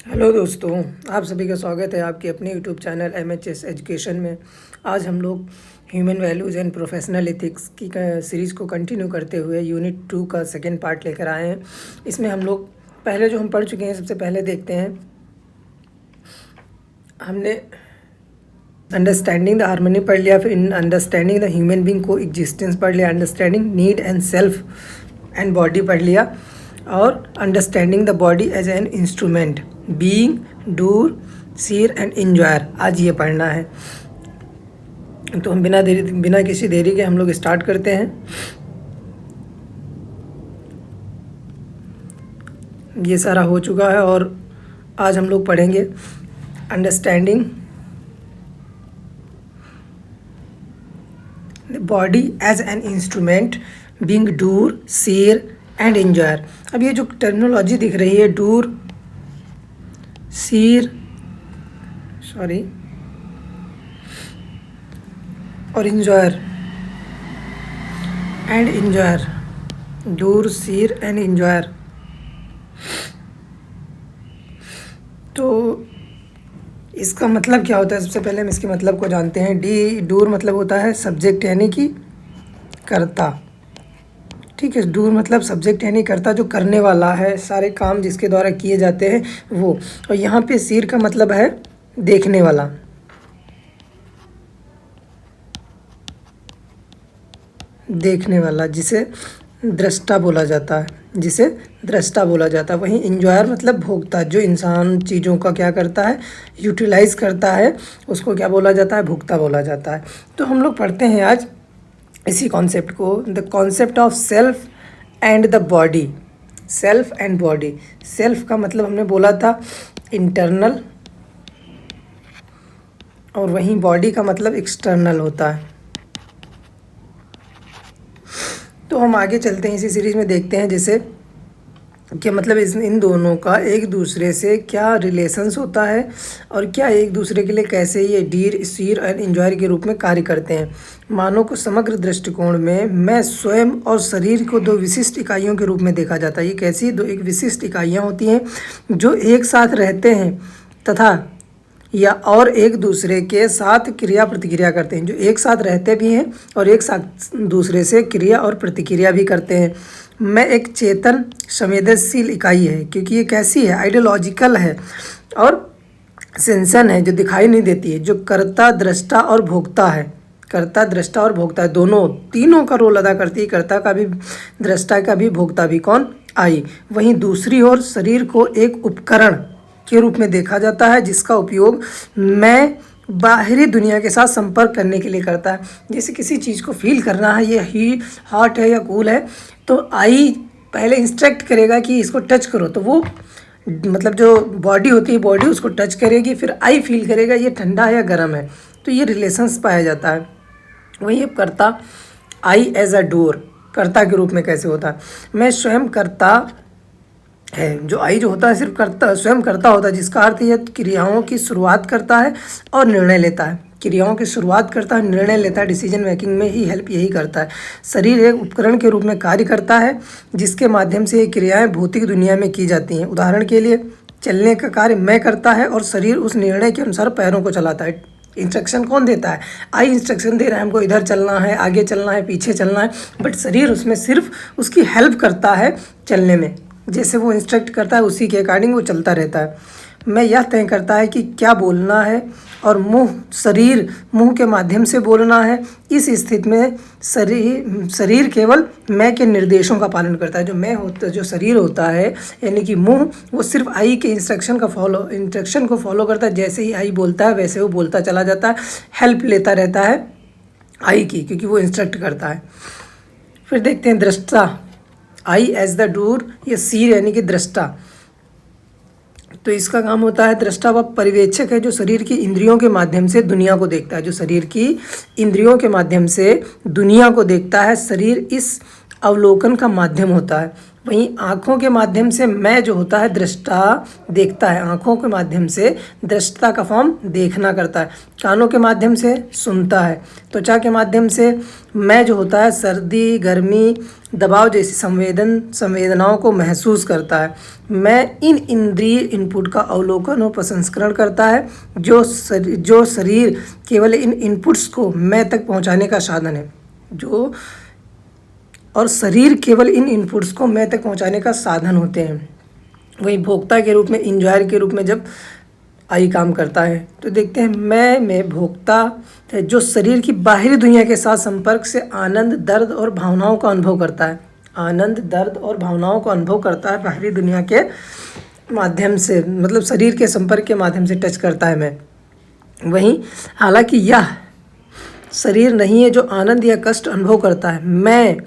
Hello दोस्तों, आप सभी का स्वागत है आपके अपने यूट्यूब चैनल MHS एजुकेशन में। आज हम लोग human values and professional ethics की सीरीज़ को कंटिन्यू करते हुए यूनिट 2 का सेकेंड पार्ट लेकर आए हैं। इसमें हम लोग पहले जो हम पढ़ चुके हैं, सबसे पहले देखते हैं। हमने अंडरस्टैंडिंग द हार्मनी पढ़ लिया, फिर इन understanding the human being coexistence पढ़ लिया, understanding need and self and body पढ़ लिया, और understanding the body as an instrument being doer seer and enjoyer आज ये पढ़ना है। तो हम बिना किसी देरी के हम लोग स्टार्ट करते हैं। ये सारा हो चुका है और आज हम लोग पढ़ेंगे understanding the body as an instrument being doer seer and enjoyer. अब ये जो टर्मिनोलॉजी दिख रही है, डूर सीर और enjoyer door seer and enjoyer. तो इसका मतलब क्या होता है? सबसे पहले हम इसके मतलब को जानते हैं। डूर मतलब होता है सब्जेक्ट यानी कि कर्ता। ठीक है, डूर मतलब सब्जेक्ट यानी कर्ता, जो करने वाला है, सारे काम जिसके द्वारा किए जाते हैं वो। और यहाँ पे सीर का मतलब है देखने वाला। जिसे दृष्टा बोला जाता है। वहीं इंजॉयर मतलब भोक्ता, जो इंसान चीज़ों का क्या करता है, यूटिलाइज करता है, उसको क्या बोला जाता है? भोक्ता बोला जाता है। तो हम लोग पढ़ते हैं आज इसी कॉन्सेप्ट को, the concept of self and the body. Self and body. Self का मतलब हमने बोला था इंटरनल, और वहीं बॉडी का मतलब एक्सटर्नल होता है। तो हम आगे चलते हैं, इसी सीरीज में देखते हैं जैसे कि मतलब इन दोनों का एक दूसरे से क्या रिलेशंस होता है और क्या एक दूसरे के लिए कैसे ये डीर सीर एंड इंजॉयर के रूप में कार्य करते हैं। मानव को समग्र दृष्टिकोण में मैं स्वयं और शरीर को दो विशिष्ट इकाइयों के रूप में देखा जाता है। ये कैसी दो एक विशिष्ट इकाइयाँ होती हैं जो एक साथ रहते हैं तथा या और एक दूसरे के साथ क्रिया प्रतिक्रिया करते हैं, जो एक साथ रहते भी हैं और एक साथ दूसरे से क्रिया और प्रतिक्रिया भी करते हैं। मैं एक चेतन संवेदनशील इकाई है, क्योंकि ये कैसी है? आइडियोलॉजिकल है और सेंसन है, जो दिखाई नहीं देती है, जो कर्ता दृष्टा और भोक्ता है। दोनों तीनों का रोल अदा करती है, कर्ता का भी, दृष्टा का भी, भोक्ता भी। कौन? आई। वहीं दूसरी ओर शरीर को एक उपकरण के रूप में देखा जाता है, जिसका उपयोग मैं बाहरी दुनिया के साथ संपर्क करने के लिए करता है। जैसे किसी चीज़ को फील करना है, ये हॉट है या कूल है, तो आई पहले इंस्ट्रक्ट करेगा कि इसको टच करो, तो वो मतलब जो बॉडी होती है, बॉडी उसको टच करेगी, फिर आई फील करेगा ये ठंडा है या गर्म है। तो ये रिलेशंस पाया जाता है। वही अब कर्ता, आई एज अ डोर, कर्ता के रूप में कैसे होता है? मैं स्वयं कर्ता है। जो आई जो होता है सिर्फ स्वयं करता होता है, जिसका अर्थ यह क्रियाओं की शुरुआत करता है और निर्णय लेता है। निर्णय लेता है, डिसीजन मेकिंग में ही हेल्प यही करता है। शरीर एक उपकरण के रूप में कार्य करता है, जिसके माध्यम से ये क्रियाएं भौतिक दुनिया में की जाती हैं। उदाहरण के लिए चलने का कार्य मैं करता है और शरीर उस निर्णय के अनुसार पैरों को चलाता है। इंस्ट्रक्शन कौन देता है? आई इंस्ट्रक्शन दे रहा है, हमको इधर चलना है, आगे चलना है, पीछे चलना है, बट शरीर उसमें सिर्फ उसकी हेल्प करता है चलने में। जैसे वो इंस्ट्रक्ट करता है उसी के अकॉर्डिंग वो चलता रहता है। मैं यह तय करता है कि क्या बोलना है, और मुंह के माध्यम से बोलना है। इस स्थिति में शरीर केवल मैं के निर्देशों का पालन करता है। जो शरीर होता है यानी कि मुंह, वो सिर्फ आई के इंस्ट्रक्शन को फॉलो करता है। जैसे ही आई बोलता है वैसे वो बोलता चला जाता है, हेल्प लेता रहता है आई की, क्योंकि वो इंस्ट्रक्ट करता है। फिर देखते हैं दृष्टा, आई एज द डूर, ये सीर यानी कि दृष्टा। तो इसका काम होता है, दृष्टा व पर्यवेक्षक है, जो शरीर की इंद्रियों के माध्यम से दुनिया को देखता है। शरीर इस अवलोकन का माध्यम होता है। वहीं आँखों के माध्यम से मैं जो होता है दृष्टा देखता है, आँखों के माध्यम से दृष्टता का फॉर्म देखना करता है। कानों के माध्यम से सुनता है। त्वचा के माध्यम से मैं जो होता है सर्दी, गर्मी, दबाव जैसी संवेदनाओं को महसूस करता है। मैं इन इंद्रिय इनपुट का अवलोकन और प्रसंस्करण करता है। जो शरीर केवल इन इनपुट्स को मैं तक पहुंचाने का साधन है। और शरीर केवल इन इनपुट्स को मैं तक पहुंचाने का साधन होते हैं। वही भोक्ता के रूप में, इंजॉयर के रूप में जब आई काम करता है तो देखते हैं मैं भोक्ता है जो शरीर की बाहरी दुनिया के साथ संपर्क से आनंद, दर्द और भावनाओं का अनुभव करता है। आनंद, दर्द और भावनाओं का अनुभव करता है बाहरी दुनिया के माध्यम से, मतलब शरीर के संपर्क के माध्यम से टच करता है मैं। वहीं हालांकि यह शरीर नहीं है जो आनंद या कष्ट अनुभव करता है, मैं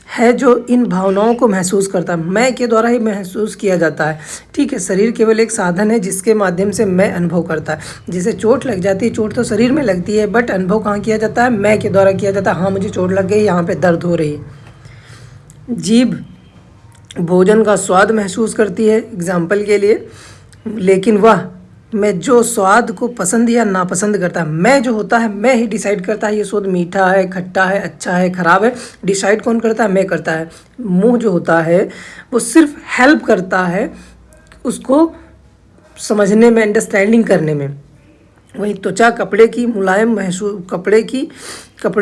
है जो इन भावनाओं को महसूस करता है। मैं के द्वारा ही महसूस किया जाता है। ठीक है, शरीर केवल एक साधन है जिसके माध्यम से मैं अनुभव करता है। जैसे चोट लग जाती है, चोट तो शरीर में लगती है, बट अनुभव कहाँ किया जाता है? मैं के द्वारा किया जाता है। हाँ, मुझे चोट लग गई, यहाँ पे दर्द हो रही है। जीभ भोजन का स्वाद महसूस करती है एग्जाम्पल के लिए, लेकिन वह मैं जो स्वाद को पसंद या नापसंद करता है, मैं जो होता है मैं ही डिसाइड करता है ये स्वाद मीठा है, खट्टा है, अच्छा है, ख़राब है। डिसाइड कौन करता है? मैं करता है। मुंह जो होता है वो सिर्फ हेल्प करता है उसको समझने में, अंडरस्टैंडिंग करने में। वहीं त्वचा कपड़े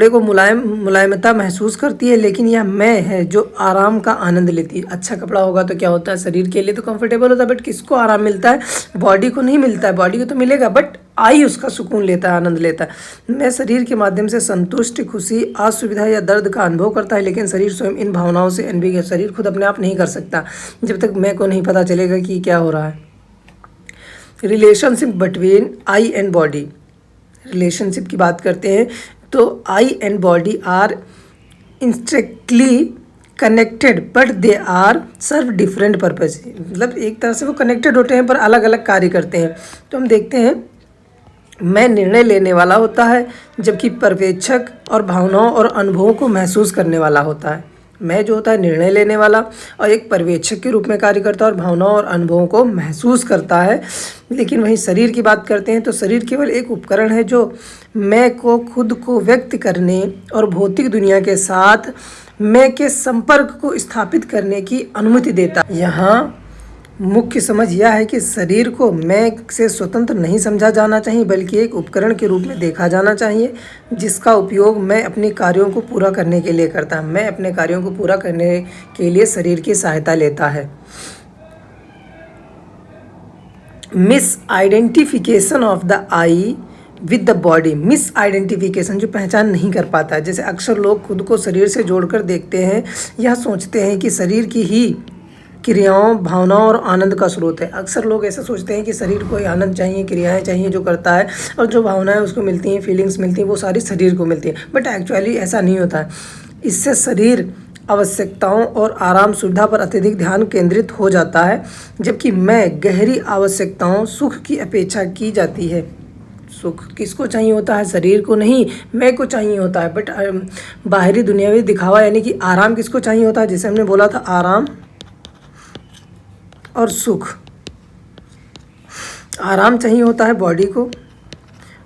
को मुलायमता महसूस करती है, लेकिन यह मैं है जो आराम का आनंद लेती है। अच्छा कपड़ा होगा तो क्या होता है, शरीर के लिए तो कंफर्टेबल होता है, बट किसको आराम मिलता है? बॉडी को नहीं मिलता है। बॉडी को तो मिलेगा, बट आई उसका सुकून लेता है, आनंद लेता है। मैं शरीर के माध्यम से संतुष्टि, खुशी, असुविधा या दर्द का अनुभव करता है, लेकिन शरीर स्वयं इन भावनाओं से अनभिज्ञ है। शरीर खुद अपने आप नहीं कर सकता जब तक मैं को नहीं पता चलेगा कि क्या हो रहा है। Relationship between I and body, relationship की बात करते हैं तो आई एंड बॉडी आर इंस्ट्रिक्टली connected but they are serve different purpose. मतलब एक तरह से वो कनेक्टेड होते हैं पर अलग अलग कार्य करते हैं। तो हम देखते हैं मैं निर्णय लेने वाला होता है, जबकि पर्यवेक्षक और भावनाओं और अनुभवों को महसूस करने वाला होता है। मैं जो होता है निर्णय लेने वाला और एक पर्यवेक्षक के रूप में कार्य करता है और भावनाओं और अनुभवों को महसूस करता है। लेकिन वहीं शरीर की बात करते हैं तो शरीर केवल एक उपकरण है जो मैं को खुद को व्यक्त करने और भौतिक दुनिया के साथ मैं के संपर्क को स्थापित करने की अनुमति देता है। यहाँ मुख्य समझ यह है कि शरीर को मैं से स्वतंत्र नहीं समझा जाना चाहिए, बल्कि एक उपकरण के रूप में देखा जाना चाहिए जिसका उपयोग मैं अपने कार्यों को पूरा करने के लिए करता है। मैं अपने कार्यों को पूरा करने के लिए शरीर की सहायता लेता है। Miss identification of the I with the body, miss identification जो पहचान नहीं कर पाता है। जैसे अक्सर लोग खुद को शरीर से जोड़कर देखते हैं, यह सोचते हैं कि शरीर की ही क्रियाओं, भावनाओं और आनंद का स्रोत है। अक्सर लोग ऐसा सोचते हैं कि शरीर को आनंद चाहिए, क्रियाएं चाहिए जो करता है, और जो भावनाएं उसको मिलती हैं, फीलिंग्स मिलती हैं, वो सारी शरीर को मिलती हैं। बट एक्चुअली ऐसा नहीं होता है। इससे शरीर आवश्यकताओं और आराम सुविधा पर अत्यधिक ध्यान केंद्रित हो जाता है, जबकि मैं गहरी आवश्यकताओं, सुख की अपेक्षा की जाती है। सुख किसको चाहिए होता है? शरीर को नहीं, मैं को चाहिए होता है। बट बाहरी दुनियावी दिखावा यानी कि आराम किसको चाहिए होता है? जैसे हमने बोला था, आराम और सुख। आराम चाहिए होता है बॉडी को,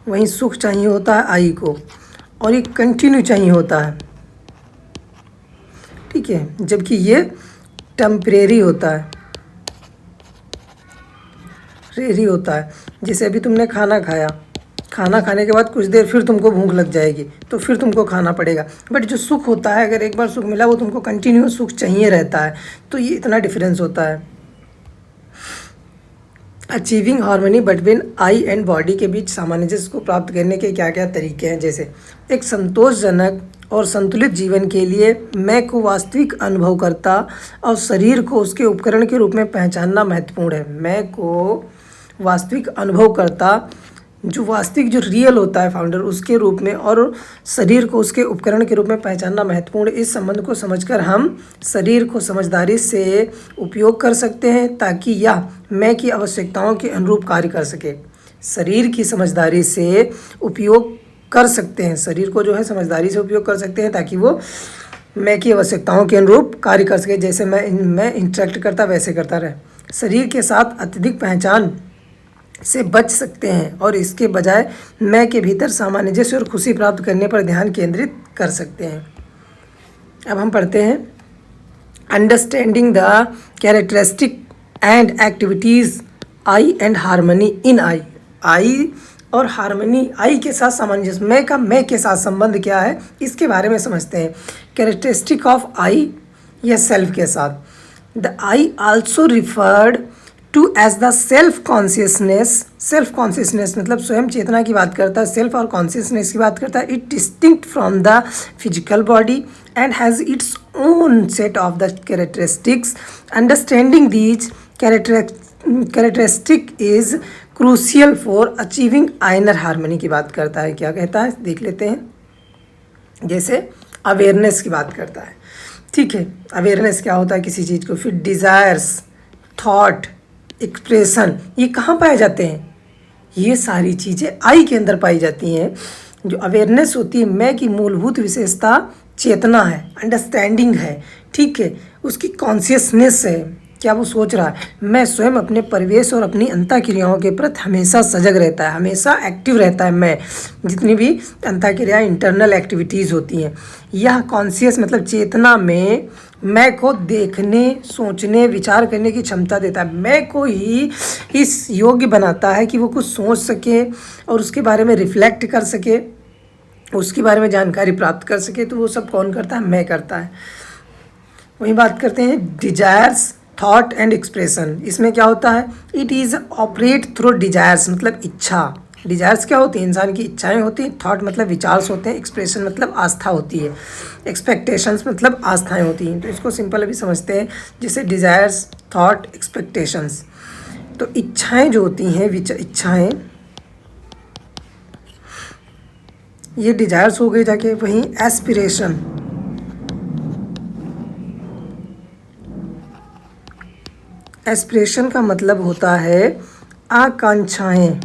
वहीं सुख चाहिए होता है आई को, और ये कंटिन्यू चाहिए होता है। ठीक है, जबकि ये टेम्परेरी होता है, रेरी होता है। जैसे अभी तुमने खाना खाया, खाना खाने के बाद कुछ देर फिर तुमको भूख लग जाएगी तो फिर तुमको खाना पड़ेगा। बट जो सुख होता है, अगर एक बार सुख मिला वो तुमको कंटिन्यू सुख चाहिए रहता है। तो ये इतना डिफरेंस होता है। Achieving harmony between I and body के बीच सामंजस्य को प्राप्त करने के क्या क्या तरीके हैं? जैसे एक संतोषजनक और संतुलित जीवन के लिए मैं को वास्तविक अनुभव करता और शरीर को उसके उपकरण के रूप में पहचानना महत्वपूर्ण है। मैं को वास्तविक अनुभव करता, जो वास्तविक जो रियल होता है फाउंडर, उसके रूप में, और शरीर को उसके उपकरण के रूप में पहचानना महत्वपूर्ण। इस संबंध को समझकर हम शरीर को समझदारी से उपयोग कर सकते हैं ताकि यह मैं की आवश्यकताओं के अनुरूप कार्य कर सके। शरीर की समझदारी से उपयोग कर सकते हैं, शरीर को जो है समझदारी से उपयोग कर सकते हैं ताकि वो मैं की आवश्यकताओं के अनुरूप कार्य कर सके, जैसे मैं इंटरेक्ट करता वैसे करता रहे। शरीर के साथ अत्यधिक पहचान से बच सकते हैं और इसके बजाय मैं के भीतर सामंजस्य और खुशी प्राप्त करने पर ध्यान केंद्रित कर सकते हैं। अब हम पढ़ते हैं understanding the characteristic and activities I and harmony in I. I और हारमोनी, आई के साथ सामंजस्य, मैं के साथ संबंध क्या है इसके बारे में समझते हैं। कैरेक्टरिस्टिक ऑफ आई या सेल्फ के साथ। The I also referred to as the self consciousness. Self consciousness मतलब स्वयं चेतना की बात करता है, सेल्फ और कॉन्शियसनेस की बात करता है। It distinct from the physical body and has its own set of the characteristics. Understanding these characteristic is crucial for achieving inner harmony की बात करता है। क्या कहता है देख लेते हैं। जैसे अवेयरनेस की बात करता है, ठीक है। अवेयरनेस क्या होता है किसी चीज़ को। फिर डिज़ायर्स, थॉट, एक्सप्रेशन, ये कहाँ पाए जाते हैं, ये सारी चीज़ें आई के अंदर पाई जाती हैं। जो अवेयरनेस होती है, मैं की मूलभूत विशेषता चेतना है, अंडरस्टैंडिंग है, ठीक है। उसकी कॉन्शियसनेस है, क्या वो सोच रहा है। मैं स्वयं अपने परिवेश और अपनी अंतःक्रियाओं के प्रति हमेशा सजग रहता है, हमेशा एक्टिव रहता है। मैं जितनी भी अंतःक्रियाएं, इंटरनल एक्टिविटीज़ होती हैं, यह कॉन्शियस मतलब चेतना में मैं को देखने, सोचने, विचार करने की क्षमता देता है। मैं को ही इस योग्य बनाता है कि वो कुछ सोच सके और उसके बारे में रिफ्लेक्ट कर सके, उसके बारे में जानकारी प्राप्त कर सके। तो वो सब कौन करता है, मैं करता है। वही बात करते हैं डिजायर्स, थॉट एंड एक्सप्रेशन। इसमें क्या होता है, it is operate through desires मतलब इच्छा। डिजायर्स क्या होती है, इंसान की इच्छाएं होती हैं। थॉट मतलब विचार होते हैं। एक्सप्रेशन मतलब आस्था होती है। एक्सपेक्टेशंस मतलब आस्थाएं होती हैं। तो इसको सिंपल अभी समझते हैं, जैसे डिजायर्स, थॉट, एक्सपेक्टेशंस। तो इच्छाएं जो होती हैं, इच्छाएं, ये डिजायर्स हो गई जाके। वहीं एस्पिरेशन, एस्पिरेशन का मतलब होता है आकांक्षाएं।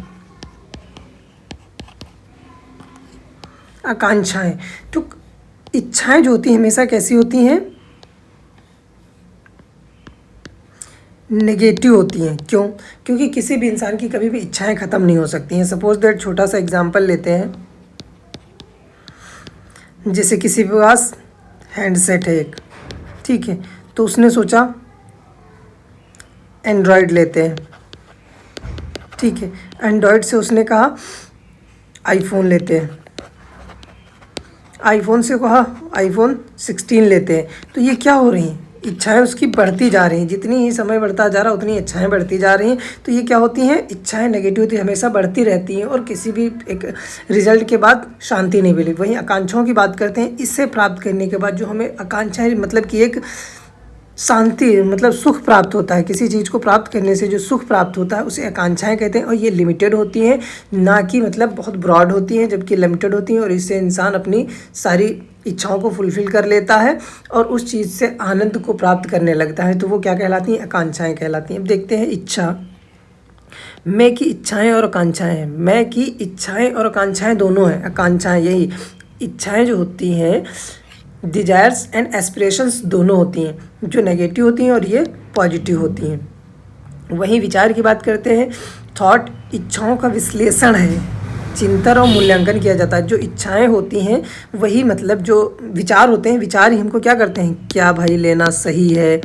आकांक्षाएं तो इच्छाएं जो होती हैं हमेशा कैसी होती हैं, नेगेटिव होती हैं। क्यों, क्योंकि किसी भी इंसान की कभी भी इच्छाएं ख़त्म नहीं हो सकती हैं। सपोज दैट छोटा सा एग्जांपल लेते हैं, जैसे किसी के पास हैंडसेट है एक, ठीक है, तो उसने सोचा एंड्रॉयड लेते हैं, ठीक है। एंड्रॉयड से उसने कहा आईफोन लेते हैं, आईफोन से कहा आईफोन 16 लेते हैं। तो ये क्या हो रही हैं, इच्छाएं उसकी बढ़ती जा रही हैं। जितनी ही समय बढ़ता जा रहा है उतनी इच्छाएं बढ़ती जा रही हैं। तो ये क्या होती हैं, इच्छाएं नेगेटिव होती हमेशा बढ़ती रहती हैं और किसी भी एक रिजल्ट के बाद शांति नहीं मिली। वहीं आकांक्षाओं की बात करते हैं, इससे प्राप्त करने के बाद जो हमें आकांक्षाएं मतलब कि एक शांति मतलब सुख प्राप्त होता है। किसी चीज़ को प्राप्त करने से जो सुख प्राप्त होता है उसे आकांक्षाएं कहते हैं। और ये लिमिटेड होती हैं, ना कि मतलब बहुत ब्रॉड होती हैं, जबकि लिमिटेड होती हैं। और इससे इंसान अपनी सारी इच्छाओं को फुलफिल कर लेता है और उस चीज़ से आनंद को प्राप्त करने लगता है। तो वो क्या कहलाती हैं, आकांक्षाएं कहलाती हैं। अब देखते हैं इच्छा। मैं की इच्छाएं और आकांक्षाएं हैं। मैं की इच्छाएं और आकांक्षाएं दोनों हैं। आकांक्षाएं यही, इच्छाएं जो होती हैं डिजायर्स एंड एस्पिरेशंस दोनों होती हैं, जो नेगेटिव होती हैं और ये पॉजिटिव होती हैं। वहीं विचार की बात करते हैं, थॉट इच्छाओं का विश्लेषण है, चिंतन और मूल्यांकन किया जाता है। जो इच्छाएं होती हैं वही मतलब जो विचार होते हैं, विचार ही हमको क्या करते हैं, क्या भाई लेना सही है,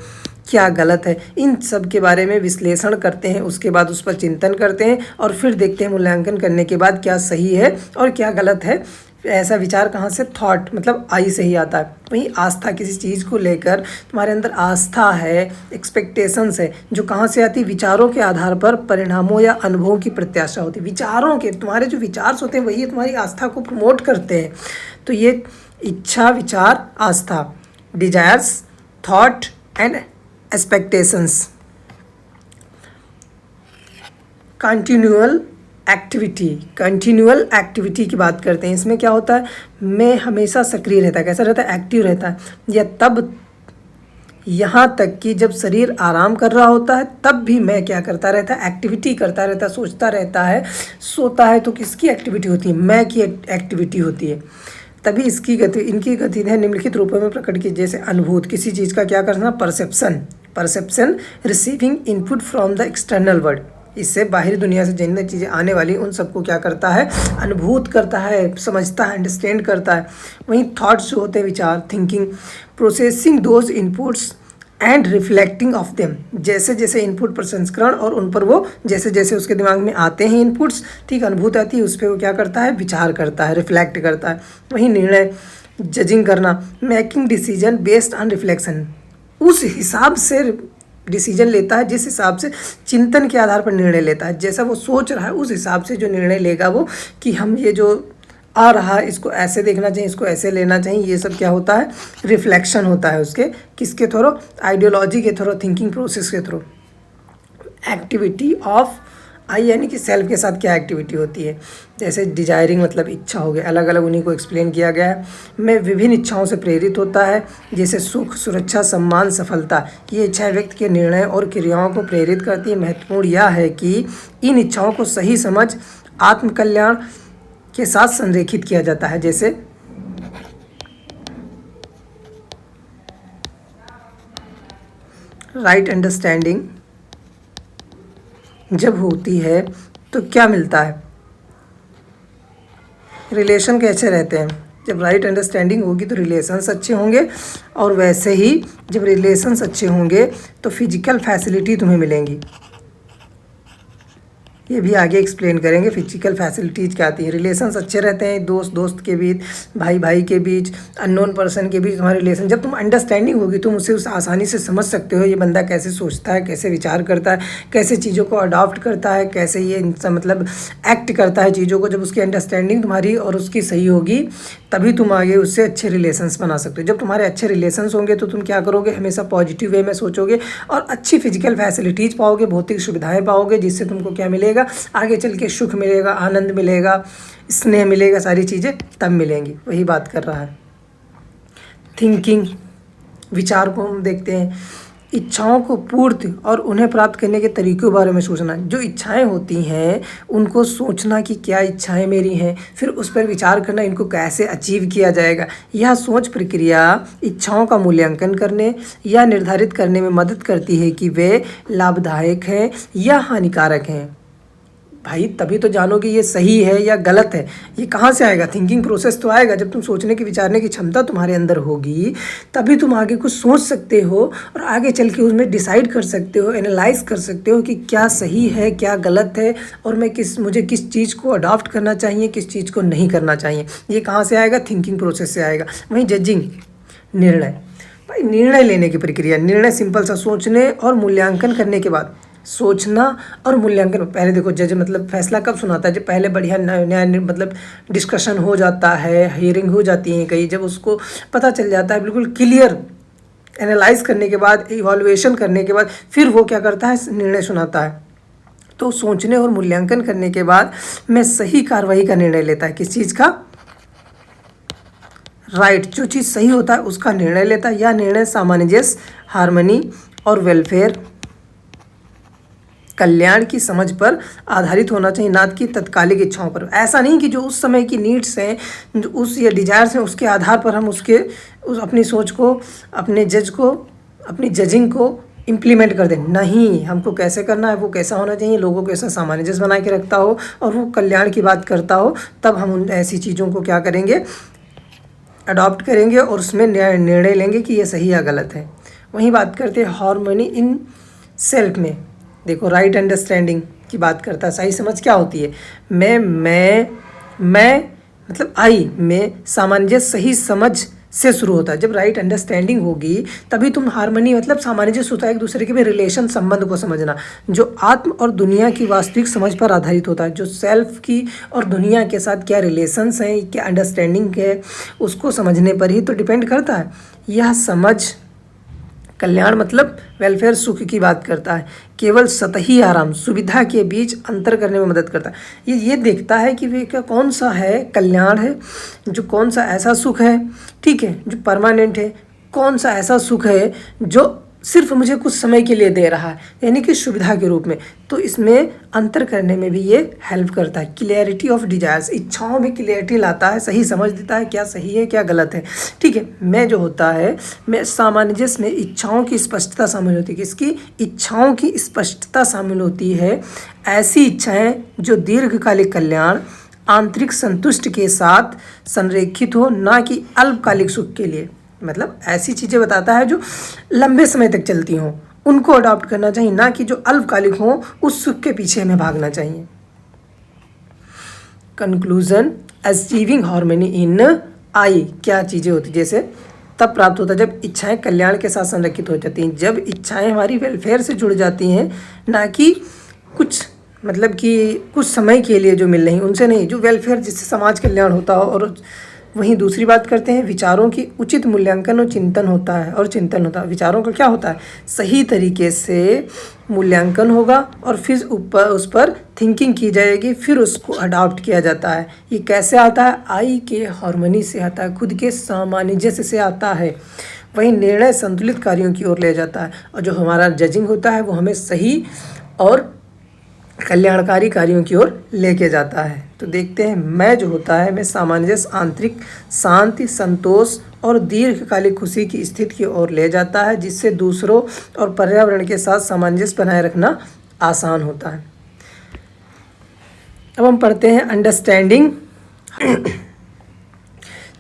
क्या गलत है, इन सब के बारे में विश्लेषण करते हैं। उसके बाद उस पर चिंतन करते हैं और फिर देखते हैं मूल्यांकन करने के बाद क्या सही है और क्या गलत है। ऐसा विचार कहाँ से, थॉट मतलब आई से ही आता है। वहीं आस्था, किसी चीज़ को लेकर तुम्हारे अंदर आस्था है, एक्सपेक्टेशंस है, जो कहाँ से आती, विचारों के आधार पर परिणामों या अनुभवों की प्रत्याशा होती है। विचारों के, तुम्हारे जो विचार होते हैं वही तुम्हारी आस्था को प्रमोट करते हैं। तो ये इच्छा, विचार, आस्था, desires, thought and expectations. Continual activity की बात करते हैं। इसमें क्या होता है, मैं हमेशा सक्रिय रहता है। कैसा रहता है, एक्टिव रहता है। या तब यहाँ तक कि जब शरीर आराम कर रहा होता है तब भी मैं क्या करता रहता है, एक्टिविटी करता रहता है, सोचता रहता है। सोता है तो किसकी एक्टिविटी होती है, मैं की एक्टिविटी होती है। तभी इनकी गतिविधियाँ निम्नलिखित रूपों में प्रकट की, जैसे अनुभूत, किसी चीज़ का क्या करना, perception, receiving input from the external world, इससे बाहरी दुनिया से जितनी चीज़ें आने वाली उन सबको क्या करता है, अनुभूत करता है, समझता है, अंडरस्टैंड करता है। वहीं थॉट्स जो होते हैं, विचार, thinking, processing those inputs and reflecting of them, जैसे जैसे इनपुट प्रसंस्करण और उन पर वो जैसे जैसे उसके दिमाग में आते हैं इनपुट्स, ठीक, अनुभूत आती है, उस पर वो क्या करता है, विचार करता है, रिफ्लेक्ट करता है। वहीं निर्णय, जजिंग करना, making decision based on reflection, उस हिसाब से डिसीजन लेता है जिस हिसाब से चिंतन के आधार पर निर्णय लेता है, जैसा वो सोच रहा है उस हिसाब से जो निर्णय लेगा वो, कि हम ये जो आ रहा है इसको ऐसे देखना चाहिए, इसको ऐसे लेना चाहिए, ये सब क्या होता है, रिफ्लेक्शन होता है उसके, किसके थ्रू, आइडियोलॉजी के थ्रू, थिंकिंग प्रोसेस के थ्रू। एक्टिविटी ऑफ आई यानी कि सेल्फ के साथ क्या एक्टिविटी होती है, जैसे डिजायरिंग मतलब इच्छा हो गया, अलग अलग उन्हीं को एक्सप्लेन किया गया है। में विभिन्न इच्छाओं से प्रेरित होता है, जैसे सुख, सुरक्षा, सम्मान, सफलता, ये इच्छाएं व्यक्ति के निर्णय और क्रियाओं को प्रेरित करती है। महत्वपूर्ण यह है कि इन इच्छाओं को सही समझ आत्मकल्याण के साथ संरेखित किया जाता है, जैसे राइट अंडरस्टैंडिंग जब होती है तो क्या मिलता है, रिलेशन कैसे रहते हैं, जब राइट अंडरस्टैंडिंग होगी तो रिलेशंस अच्छे होंगे, और वैसे ही जब रिलेशंस अच्छे होंगे तो फिजिकल फैसिलिटी तुम्हें मिलेंगी। ये भी आगे एक्सप्लेन करेंगे फिजिकल फैसिलिटीज़ क्या आती है। रिलेशंस अच्छे रहते हैं, दोस्त दोस्त के बीच, भाई भाई के बीच, अननोन पर्सन के बीच तुम्हारे रिलेशन, जब तुम अंडरस्टैंडिंग होगी तुम उसे उस आसानी से समझ सकते हो, ये बंदा कैसे सोचता है, कैसे विचार करता है, कैसे चीज़ों को अडॉप्ट करता है, कैसे ये मतलब एक्ट करता है चीज़ों को। जब उसकी अंडरस्टैंडिंग तुम्हारी और उसकी सही होगी तभी तुम आगे उससे अच्छे रिलेशंस बना सकते हो। जब तुम्हारे अच्छे रिलेशंस होंगे तो तुम क्या करोगे, हमेशा पॉजिटिव वे में सोचोगे और अच्छी फिजिकल फैसिलिटीज़ पाओगे, भौतिक सुविधाएं पाओगे, जिससे तुमको क्या मिलेगा, आगे चल के सुख मिलेगा, आनंद मिलेगा, स्नेह मिलेगा, सारी चीज़ें तब मिलेंगी। वही बात कर रहा है। थिंकिंग, विचार को हम देखते हैं, इच्छाओं को पूर्ति और उन्हें प्राप्त करने के तरीक़ों के बारे में सोचना। जो इच्छाएं होती हैं उनको सोचना कि क्या इच्छाएं मेरी हैं, फिर उस पर विचार करना इनको कैसे अचीव किया जाएगा। यह सोच प्रक्रिया इच्छाओं का मूल्यांकन करने या निर्धारित करने में मदद करती है कि वे लाभदायक हैं या हानिकारक हैं। भाई तभी तो जानोगे ये सही है या गलत है। ये कहाँ से आएगा, थिंकिंग प्रोसेस तो आएगा जब तुम सोचने की विचारने की क्षमता तुम्हारे अंदर होगी, तभी तुम आगे कुछ सोच सकते हो और आगे चल के उसमें डिसाइड कर सकते हो, एनालाइज कर सकते हो कि क्या सही है क्या गलत है, और मुझे किस चीज़ को अडॉप्ट करना चाहिए, किस चीज़ को नहीं करना चाहिए। ये कहाँ से आएगा, थिंकिंग प्रोसेस से आएगा। वहीं जजिंग, निर्णय, भाई निर्णय लेने की प्रक्रिया। निर्णय सिंपल सा, सोचने और मूल्यांकन करने के बाद, सोचना और मूल्यांकन। पहले देखो जज मतलब फैसला कब सुनाता है, जब पहले बढ़िया न्याय मतलब डिस्कशन हो जाता है, हियरिंग हो जाती है कहीं, जब उसको पता चल जाता है बिल्कुल क्लियर, एनालाइज करने के बाद, इवैल्यूएशन करने के बाद फिर वो क्या करता है, निर्णय सुनाता है। तो सोचने और मूल्यांकन करने के बाद मैं सही कार्रवाई का निर्णय लेता है। किस चीज़ का, राइट, जो चीज़ सही होता है उसका निर्णय लेता है। यह निर्णय सामंजस्य, हार्मनी और वेलफेयर, कल्याण की समझ पर आधारित होना चाहिए, ना कि तत्कालिक इच्छाओं पर। ऐसा नहीं कि जो उस समय की नीड्स हैं, जो उस या डिजायर्स हैं, उसके आधार पर हम अपनी सोच को, अपने अपनी जजिंग को इम्प्लीमेंट कर दें। नहीं, हमको कैसे करना है, वो कैसा होना चाहिए, लोगों को ऐसा सामंजस्य बना के रखता हो और वो कल्याण की बात करता हो, तब हम उन ऐसी चीज़ों को क्या करेंगे, अडॉप्ट करेंगे और उसमें निर्णय लेंगे कि ये सही या गलत है। वहीं बात करते हैं हार्मनी इन सेल्फ में। देखो राइट अंडरस्टैंडिंग की बात करता है। सही समझ क्या होती है, मैं मतलब आई में सामंजस्य सही समझ से शुरू होता है। जब राइट अंडरस्टैंडिंग होगी तभी तुम हार्मनी मतलब सामंजस्य होता है, एक दूसरे के भी रिलेशन, संबंध को समझना, जो आत्म और दुनिया की वास्तविक समझ पर आधारित होता है। जो सेल्फ की और दुनिया के साथ क्या रिलेशंस हैं, क्या अंडरस्टैंडिंग है, उसको समझने पर ही तो डिपेंड करता है। यह समझ कल्याण मतलब वेलफेयर, सुख की बात करता है। केवल सतही आराम, सुविधा के बीच अंतर करने में मदद करता है। ये देखता है कि वे क्या कौन सा है कल्याण है, जो कौन सा ऐसा सुख है, ठीक है, जो परमानेंट है, कौन सा ऐसा सुख है जो सिर्फ मुझे कुछ समय के लिए दे रहा है, यानी कि सुविधा के रूप में। तो इसमें अंतर करने में भी ये हेल्प करता है। क्लियरिटी ऑफ डिजायर्स, इच्छाओं में क्लियरिटी लाता है, सही समझ देता है क्या सही है क्या गलत है। ठीक है, मैं जो होता है, मैं सामंजस्य में इच्छाओं की स्पष्टता शामिल होती है। किसकी? इच्छाओं की स्पष्टता शामिल होती है। ऐसी इच्छाएं जो दीर्घकालिक कल्याण, आंतरिक संतुष्टि के साथ संरेखित हो, ना कि अल्पकालिक सुख के लिए। मतलब ऐसी चीज़ें बताता है जो लंबे समय तक चलती हों, उनको अडॉप्ट करना चाहिए, ना कि जो अल्पकालिक हों उस सुख के पीछे हमें भागना चाहिए। कंक्लूजन, अचीविंग हार्मनी इन आई क्या चीज़ें होती, जैसे तब प्राप्त होता है जब इच्छाएं कल्याण के साथ संरेखित हो जाती हैं, जब इच्छाएं हमारी वेलफेयर से जुड़ जाती हैं, ना कि कुछ मतलब कि कुछ समय के लिए जो मिल रही उनसे नहीं, जो वेलफेयर जिससे समाज कल्याण होता हो। और वहीं दूसरी बात करते हैं, विचारों की उचित मूल्यांकन और चिंतन होता है। और चिंतन होता है, विचारों का क्या होता है? सही तरीके से मूल्यांकन होगा और फिर उस पर थिंकिंग की जाएगी, फिर उसको अडॉप्ट किया जाता है। ये कैसे आता है? आई के हार्मनी से आता है, खुद के सामंजस्य से आता है। वहीं निर्णय संतुलित कार्यों की ओर ले जाता है, और जो हमारा जजिंग होता है वो हमें सही और कल्याणकारी कार्यों की ओर लेके जाता है। तो देखते हैं, मैं जो होता है, मैं सामंजस्य, आंतरिक शांति, संतोष और दीर्घकालिक खुशी की स्थिति की ओर ले जाता है, जिससे दूसरों और पर्यावरण के साथ सामंजस्य बनाए रखना आसान होता है। अब हम पढ़ते हैं अंडरस्टैंडिंग।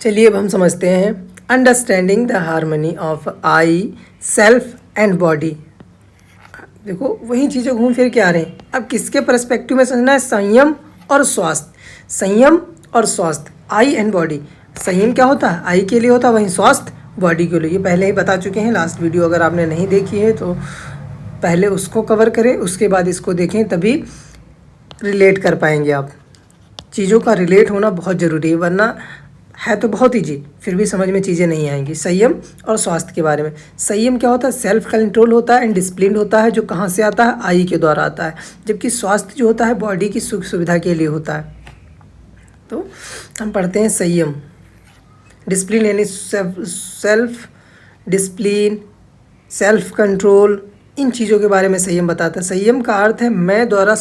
चलिए अब हम समझते हैं understanding the harmony of I, self and body. देखो वही चीज़ें घूम फिर के आ रहे हैं। अब किसके पर्सपेक्टिव में समझना है? संयम और स्वास्थ्य। संयम और स्वास्थ्य, आई एंड बॉडी। संयम क्या होता है? आई के लिए होता है, वहीं स्वास्थ्य बॉडी के लिए। ये पहले ही बता चुके हैं, लास्ट वीडियो अगर आपने नहीं देखी है तो पहले उसको कवर करें, उसके बाद इसको देखें, तभी रिलेट कर पाएंगे आप। चीज़ों का रिलेट होना बहुत ज़रूरी है, वरना है तो बहुत ईजी, फिर भी समझ में चीज़ें नहीं आएंगी। संयम और स्वास्थ्य के बारे में। संयम क्या होता है? सेल्फ कंट्रोल होता है एंड डिसिप्लिन होता है, जो कहाँ से आता है? आई के द्वारा आता है। जबकि स्वास्थ्य जो होता है बॉडी की सुख सुविधा के लिए होता है। तो हम पढ़ते हैं संयम। डिसिप्लिन यानी सेल्फ डिसिप्लिन, सेल्फ कंट्रोल, इन चीज़ों के बारे में संयम बताता है। संयम का अर्थ है मैं द्वारा